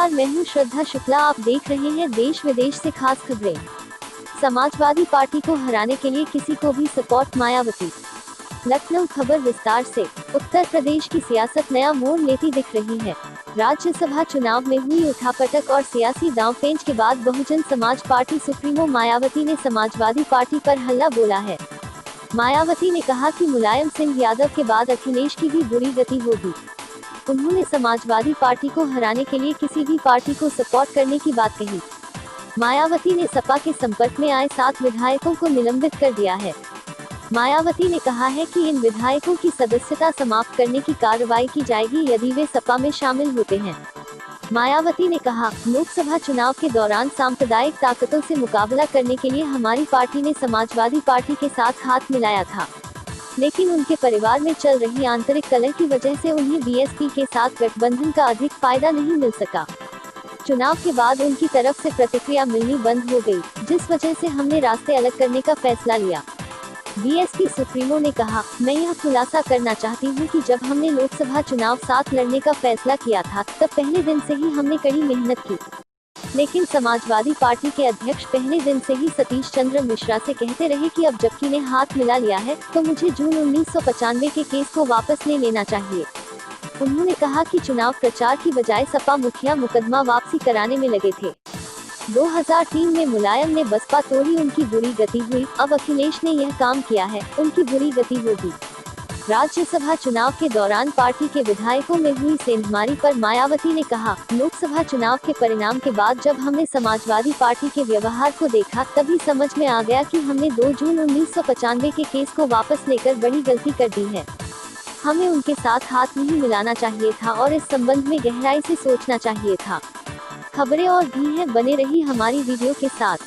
नमस्कार, मैं हूं श्रद्धा शुक्ला। आप देख रहे हैं देश विदेश से खास खबरें। समाजवादी पार्टी को हराने के लिए किसी को भी सपोर्ट, मायावती। लखनऊ खबर विस्तार से। उत्तर प्रदेश की सियासत नया मोड़ लेती दिख रही है। राज्यसभा चुनाव में हुई उठापटक और सियासी दांवपेंच के बाद बहुजन समाज पार्टी सुप्रीमो मायावती ने समाजवादी पार्टी पर हल्ला बोला है। मायावती ने कहा कि मुलायम सिंह यादव के बाद अखिलेश की भी बुरी गति होगी। उन्होंने समाजवादी पार्टी को हराने के लिए किसी भी पार्टी को सपोर्ट करने की बात कही। मायावती ने सपा के संपर्क में आए 7 विधायकों को निलंबित कर दिया है। मायावती ने कहा है कि इन विधायकों की सदस्यता समाप्त करने की कार्रवाई की जाएगी यदि वे सपा में शामिल होते हैं। मायावती ने कहा, लोकसभा चुनाव के दौरान सांप्रदायिक ताकतों से मुकाबला करने के लिए हमारी पार्टी ने समाजवादी पार्टी के साथ हाथ मिलाया था, लेकिन उनके परिवार में चल रही आंतरिक कलह की वजह से उन्हें बीएसपी के साथ गठबंधन का अधिक फायदा नहीं मिल सका। चुनाव के बाद उनकी तरफ से प्रतिक्रिया मिलनी बंद हो गई, जिस वजह से हमने रास्ते अलग करने का फैसला लिया। बीएसपी सुप्रीमो ने कहा, मैं यह खुलासा करना चाहती हूं कि जब हमने लोकसभा चुनाव साथ लड़ने का फैसला किया था, तब पहले दिन से ही हमने कड़ी मेहनत की, लेकिन समाजवादी पार्टी के अध्यक्ष पहले दिन से ही सतीश चंद्र मिश्रा से कहते रहे कि अब जबकि ने हाथ मिला लिया है, तो मुझे जून 1995 के केस को वापस ले लेना चाहिए। उन्होंने कहा कि चुनाव प्रचार की बजाय सपा मुखिया मुकदमा वापसी कराने में लगे थे। 2003 में मुलायम ने बसपा तोड़ी, उनकी बुरी गति हुई। अब अखिलेश ने यह काम किया है, उनकी बुरी गति होगी। राज्यसभा चुनाव के दौरान पार्टी के विधायकों में हुई सेंधमारी पर मायावती ने कहा, लोकसभा चुनाव के परिणाम के बाद जब हमने समाजवादी पार्टी के व्यवहार को देखा, तभी समझ में आ गया कि हमने 2 जून 1995 के केस को वापस लेकर बड़ी गलती कर दी है। हमें उनके साथ हाथ नहीं मिलाना चाहिए था और इस संबंध में गहराई से सोचना चाहिए था। खबरें और भी हैं, बने रही हमारी वीडियो के साथ।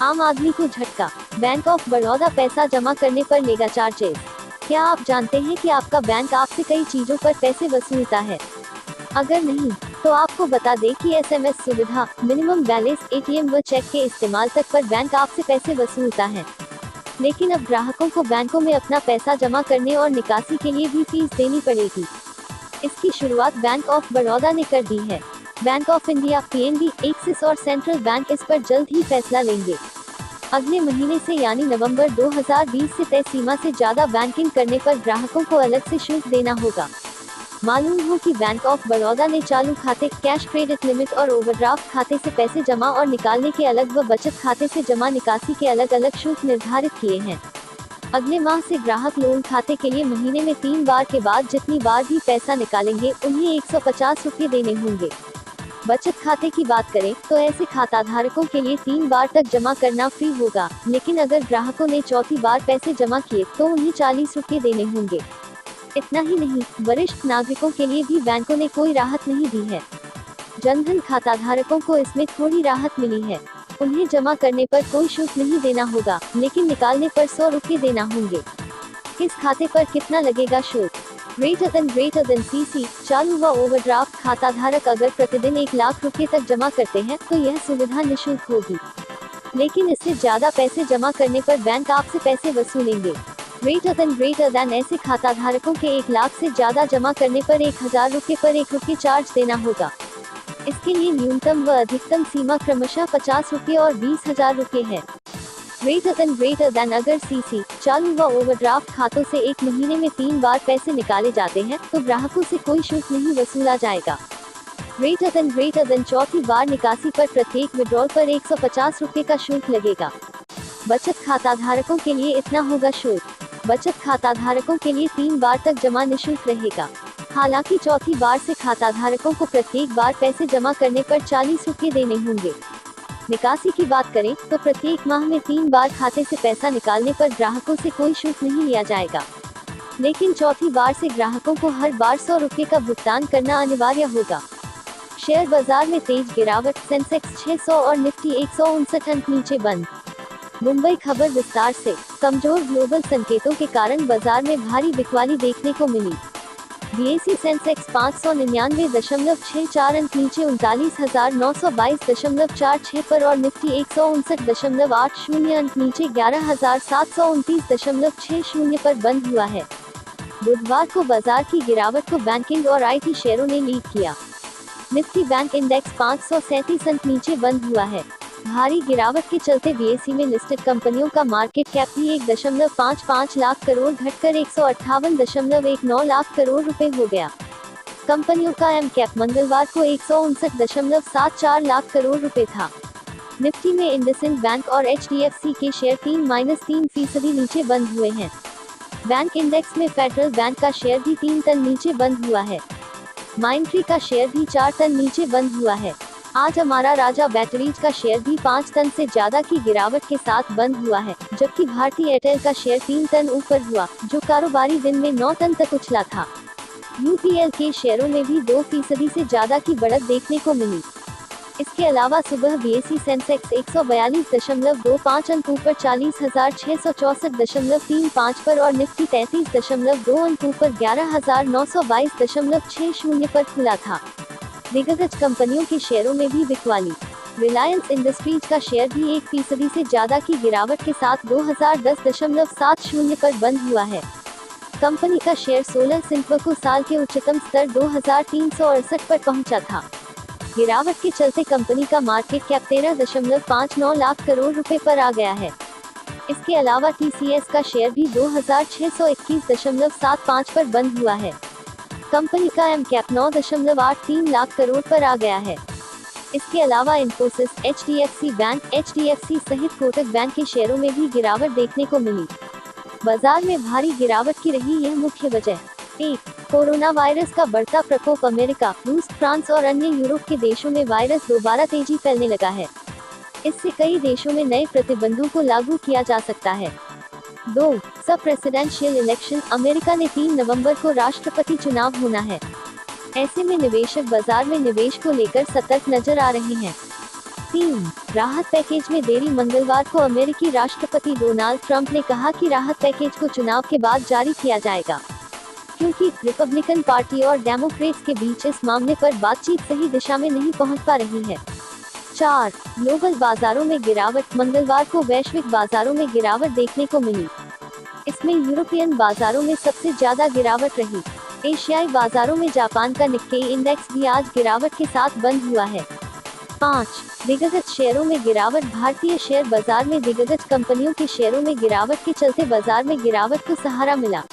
आम आदमी को झटका, बैंक ऑफ बड़ौदा पैसा जमा करने पर लेगा चार्जेस। क्या आप जानते हैं कि आपका बैंक आपसे कई चीजों पर पैसे वसूलता है? अगर नहीं, तो आपको बता दें कि एसएमएस सुविधा, मिनिमम बैलेंस, एटीएम व चेक के इस्तेमाल तक पर बैंक आपसे पैसे वसूलता है। लेकिन अब ग्राहकों को बैंकों में अपना पैसा जमा करने और निकासी के लिए भी फीस देनी पड़ेगी। इसकी शुरुआत बैंक ऑफ बड़ौदा ने कर दी है। Bank of India, PNB, axis और सेंट्रल बैंक इस पर जल्द ही फैसला लेंगे। अगले महीने से यानी नवंबर 2020 से तय सीमा से ज्यादा बैंकिंग करने पर ग्राहकों को अलग से शुल्क देना होगा। मालूम हो कि बैंक ऑफ बड़ौदा ने चालू खाते, कैश क्रेडिट लिमिट और ओवरड्राफ्ट खाते से पैसे जमा और निकालने के अलग व बचत खाते से जमा निकासी के अलग अलग शुल्क निर्धारित किए हैं। अगले माह से ग्राहक लोन खाते के लिए महीने में 3 बार के बाद जितनी बार भी पैसा निकालेंगे, उन्हें 150 रुपये देने होंगे। बचत खाते की बात करें तो ऐसे खाता धारकों के लिए 3 बार तक जमा करना फ्री होगा, लेकिन अगर ग्राहकों ने चौथी बार पैसे जमा किए तो उन्हें 40 रुपये देने होंगे। इतना ही नहीं, वरिष्ठ नागरिकों के लिए भी बैंकों ने कोई राहत नहीं दी है। जनधन खाता धारकों को इसमें थोड़ी राहत मिली है। उन्हें जमा करने पर कोई शुल्क नहीं देना होगा, लेकिन निकालने पर 100 रुपये देना होंगे। किस खाते पर कितना लगेगा शुल्क? ग्रेटर देन सीसी, चालू व ओवरड्राफ्ट खाता धारक अगर प्रतिदिन 1 लाख रुपये तक जमा करते हैं तो यह सुविधा निःशुल्क होगी, लेकिन इससे ज्यादा पैसे जमा करने पर बैंक आपसे पैसे वसूलेंगे। ग्रेटर देन ऐसे खाता धारकों के 1 लाख से ज्यादा जमा करने पर 1000 रुपये पर 1 रुपये चार्ज देना होगा। इसके लिए न्यूनतम व अधिकतम सीमा क्रमशः 50 रुपये और 20,000 रुपये है। ग्रेटर देन अगर सीसी, चालू व ओवरड्राफ्ट खातों से 1 महीने में 3 बार पैसे निकाले जाते हैं तो ग्राहकों से कोई शुल्क नहीं वसूला जाएगा। ग्रेटर देन चौथी बार निकासी पर प्रत्येक विड्रॉल पर 150 रुपये का शुल्क लगेगा। बचत खाता धारकों के लिए इतना होगा शुल्क। बचत खाता धारकों के लिए 3 बार तक जमा निःशुल्क रहेगा। हालांकि चौथी बार से खाता धारकों को प्रत्येक बार पैसे जमा करने पर 40 रुपये देने होंगे। निकासी की बात करें तो प्रत्येक माह में 3 बार खाते से पैसा निकालने पर ग्राहकों से कोई शुल्क नहीं लिया जाएगा, लेकिन चौथी बार से ग्राहकों को हर बार 100 रुपये का भुगतान करना अनिवार्य होगा। शेयर बाजार में तेज गिरावट, सेंसेक्स 600 और निफ्टी 159 अंक नीचे बंद। मुंबई खबर विस्तार से। कमजोर ग्लोबल संकेतों के कारण बाजार में भारी बिकवाली देखने को मिली। बीएसई सेंसेक्स 599.64 अंक नीचे 39,922.46 पर और निफ्टी 159.80 अंक नीचे 11,729.60 पर बंद हुआ है। बुधवार को बाजार की गिरावट को बैंकिंग और आईटी शेयरों ने लीड किया। निफ्टी बैंक इंडेक्स 537 अंक नीचे बंद हुआ है। भारी गिरावट के चलते बीएसई में लिस्टेड कंपनियों का मार्केट कैप भी 1.55 लाख करोड़ घटकर 158.19 लाख करोड़ रुपए हो गया। कंपनियों का एम कैप मंगलवार को 159.74 लाख करोड़ रुपए था। निफ्टी में इंडसइंड बैंक और एचडीएफसी के शेयर 3-3% नीचे बंद हुए हैं। बैंक इंडेक्स में फेडरल बैंक का शेयर भी 3 टन नीचे बंद हुआ है। माइंडट्री का शेयर भी 4 टन नीचे बंद हुआ है। आज अमारा राजा बैटरीज का शेयर भी 5 टन से ज्यादा की गिरावट के साथ बंद हुआ है, जबकि भारती एयरटेल का शेयर 3 टन ऊपर हुआ, जो कारोबारी दिन में 9 टन तक उछला था। यूपीएल के शेयरों में भी 2% से ज्यादा की बढ़त देखने को मिली। इसके अलावा सुबह बीएसई सेंसेक्स 142.25 अंक ऊपर 40,664.35 पर और निफ्टी 33.2 अंक ऊपर 11,922.60 पर खुला था। दिग्गज कंपनियों के शेयरों में भी बिकवाली। रिलायंस इंडस्ट्रीज का शेयर भी 1% से ज्यादा की गिरावट के साथ 2010.70 पर बंद हुआ है। कंपनी का शेयर 16 सितंबर को साल के उच्चतम स्तर 2368 पर पहुंचा था। गिरावट के चलते कंपनी का मार्केट कैप 13.59 लाख करोड़ रुपए पर आ गया है। इसके अलावा टीसीएस का शेयर भी 2621.75 पर बंद हुआ है। कंपनी का एम कैप 9.83 लाख करोड़ पर आ गया है। इसके अलावा इन्फोसिस, एचडीएफसी बैंक, एचडीएफसी सहित कोटक बैंक के शेयरों में भी गिरावट देखने को मिली। बाजार में भारी गिरावट की रही यह मुख्य वजह: 1. कोरोना वायरस का बढ़ता प्रकोप। अमेरिका, रूस, फ्रांस और अन्य यूरोप के देशों में वायरस दोबारा तेजी फैलने लगा है। इससे कई देशों में नए प्रतिबंधों को लागू किया जा सकता है। 2. सब प्रेसिडेंशियल इलेक्शन। अमेरिका ने 3 नवंबर को राष्ट्रपति चुनाव होना है। ऐसे में निवेशक बाजार में निवेश को लेकर सतर्क नजर आ रहे हैं। 3. राहत पैकेज में देरी। मंगलवार को अमेरिकी राष्ट्रपति डोनाल्ड ट्रंप ने कहा कि राहत पैकेज को चुनाव के बाद जारी किया जाएगा, क्योंकि रिपब्लिकन पार्टी और डेमोक्रेट्स के बीच इस मामले पर बातचीत सही दिशा में नहीं पहुंच पा रही है। 4. ग्लोबल बाजारों में गिरावट। मंगलवार को वैश्विक बाजारों में गिरावट देखने को मिली। इसमें यूरोपियन बाजारों में सबसे ज्यादा गिरावट रही। एशियाई बाजारों में जापान का निक्केई इंडेक्स भी आज गिरावट के साथ बंद हुआ है। 5. दिग्गज शेयरों में गिरावट। भारतीय शेयर बाजार में दिग्गज कंपनियों के शेयरों में गिरावट के चलते बाजार में गिरावट को सहारा मिला।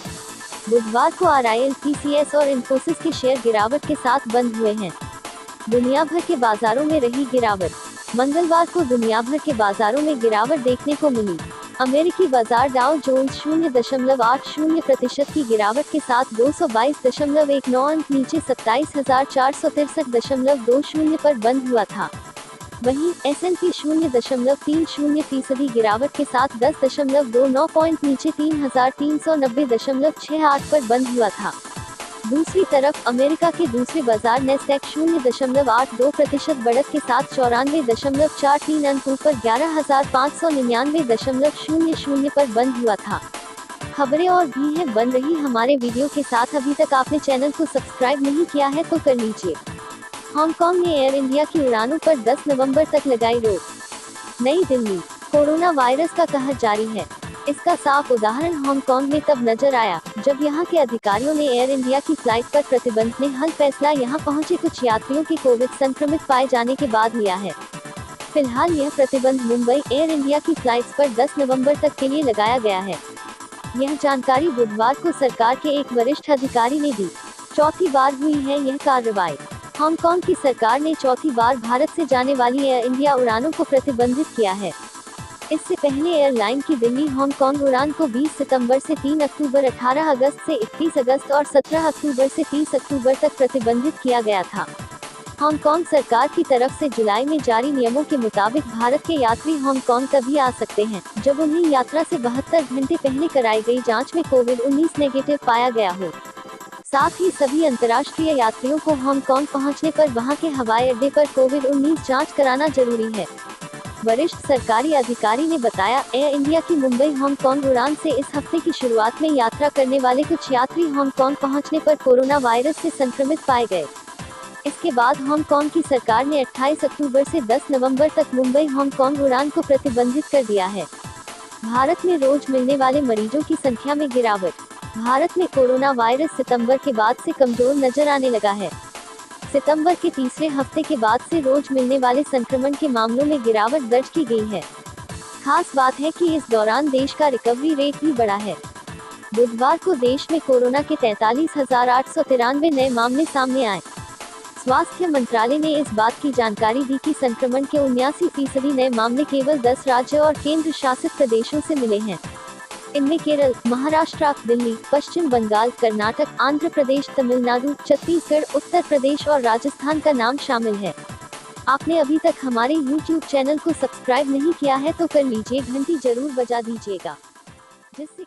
बुधवार को आरआईएल, टीसीएस और इन्फोसिस के शेयर गिरावट के साथ बंद हुए हैं। दुनिया भर के बाजारों में रही गिरावट। मंगलवार को दुनिया भर के बाजारों में गिरावट देखने को मिली। अमेरिकी बाजार डाउ जोन्स 0.80% की गिरावट के साथ 222.19 अंक नीचे 27,463.20 पर बंद हुआ था। वहीं S&P 0.30% गिरावट के साथ 10.29 पॉइंट नीचे 3,390.68 पर बंद हुआ था। दूसरी तरफ अमेरिका के दूसरे बाजार नेस्डैक 0.82% बढ़त के साथ 94.43 अंक ऊपर 11,599.00 पर बंद हुआ था। खबरें और भी हैं बन रही हमारे वीडियो के साथ। अभी तक आपने चैनल को सब्सक्राइब नहीं किया है तो कर लीजिए। हांगकांग ने एयर इंडिया की उड़ानों पर 10 नवंबर तक लगाई रोक। नई दिल्ली, कोरोना वायरस का कहर जारी है। इसका साफ उदाहरण हांगकांग में तब नजर आया जब यहां के अधिकारियों ने एयर इंडिया की फ्लाइट पर प्रतिबंध ने हल फैसला यहां पहुंचे कुछ यात्रियों के कोविड संक्रमित पाए जाने के बाद लिया है। फिलहाल यह प्रतिबंध मुंबई एयर इंडिया की फ्लाइट्स पर 10 नवंबर तक के लिए लगाया गया है। यह जानकारी बुधवार को सरकार के एक वरिष्ठ अधिकारी ने दी। चौथी बार हुई है यह कार्रवाई। हांगकांग की सरकार ने चौथी बार भारत से जाने वाली एयर इंडिया उड़ानों को प्रतिबंधित किया है। इससे पहले एयरलाइन की दिल्ली हांगकांग उड़ान को 20 सितंबर से 3 अक्टूबर, 18 अगस्त से 31 अगस्त और 17 अक्टूबर से 30 अक्टूबर तक प्रतिबंधित किया गया था। हांगकांग सरकार की तरफ से जुलाई में जारी नियमों के मुताबिक भारत के यात्री हांगकांग तभी आ सकते हैं जब उन्हें यात्रा से 72 घंटे पहले कराई गई जांच में कोविड-19 नेगेटिव पाया गया हो। साथ ही सभी अंतर्राष्ट्रीय यात्रियों को हांगकांग पहुंचने पर वहां के हवाई अड्डे पर कोविड-19 जांच कराना जरूरी है। वरिष्ठ सरकारी अधिकारी ने बताया, एयर इंडिया की मुंबई हांगकांग उड़ान से इस हफ्ते की शुरुआत में यात्रा करने वाले कुछ यात्री हांगकांग पहुंचने पर कोरोना वायरस से संक्रमित पाए गए। इसके बाद हांगकांग की सरकार ने 28 अक्टूबर से 10 नवंबर तक मुंबई हांगकांग उड़ान को प्रतिबंधित कर दिया है। भारत में रोज मिलने वाले मरीजों की संख्या में गिरावट। भारत में कोरोना वायरस सितंबर के बाद से कमजोर नजर आने लगा है। सितंबर के तीसरे हफ्ते के बाद से रोज मिलने वाले संक्रमण के मामलों में गिरावट दर्ज की गई है। खास बात है कि इस दौरान देश का रिकवरी रेट भी बढ़ा है। बुधवार को देश में कोरोना के 43,893 नए मामले सामने आए। स्वास्थ्य मंत्रालय ने इस बात की जानकारी दी कि संक्रमण के 79% नए मामले केवल 10 राज्य और केंद्र शासित प्रदेशों से मिले हैं। इनमें केरल, महाराष्ट्र, दिल्ली, पश्चिम बंगाल, कर्नाटक, आंध्र प्रदेश, तमिलनाडु, छत्तीसगढ़, उत्तर प्रदेश और राजस्थान का नाम शामिल है। आपने अभी तक हमारे YouTube चैनल को सब्सक्राइब नहीं किया है तो कर लीजिए, घंटी जरूर बजा दीजिएगा, जिससे